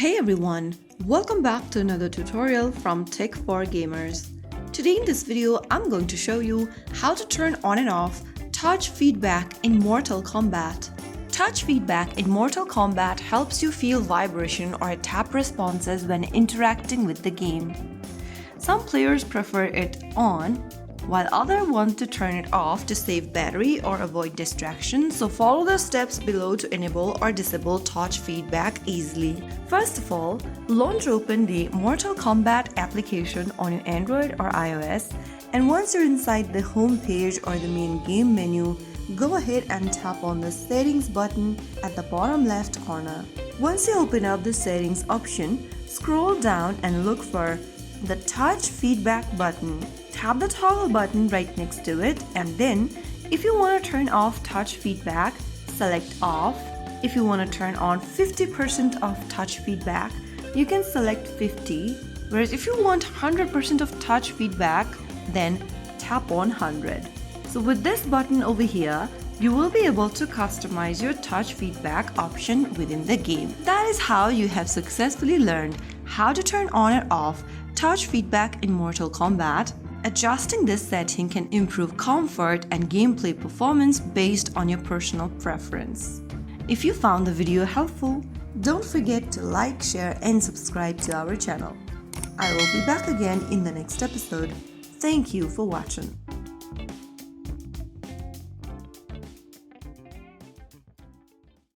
Hey everyone, welcome back to another tutorial from Tech for Gamers. Today in this video, I'm going to show you how to turn on and off touch feedback in Mortal Kombat. Touch feedback in Mortal Kombat helps you feel vibration or tap responses when interacting with the game. Some players prefer it on, while others want to turn it off to save battery or avoid distraction, so follow the steps below to enable or disable touch feedback easily. First of all, launch open the Mortal Kombat application on your Android or iOS, and once you're inside the home page or the main game menu, go ahead and tap on the settings button at the bottom left corner. Once you open up the settings option, scroll down and look for the touch feedback button. Tap the toggle button right next to it, and then if you want to turn off touch feedback, select off. If you want to turn on 50% of touch feedback, you can select 50, whereas if you want 100% of touch feedback, then tap on 100. So with this button over here, you will be able to customize your touch feedback option within the game. That is how you have successfully learned how to turn on and off touch feedback in Mortal Kombat. Adjusting this setting can improve comfort and gameplay performance based on your personal preference. If you found the video helpful, don't forget to like, share and subscribe to our channel. I will be back again in the next episode. Thank you for watching.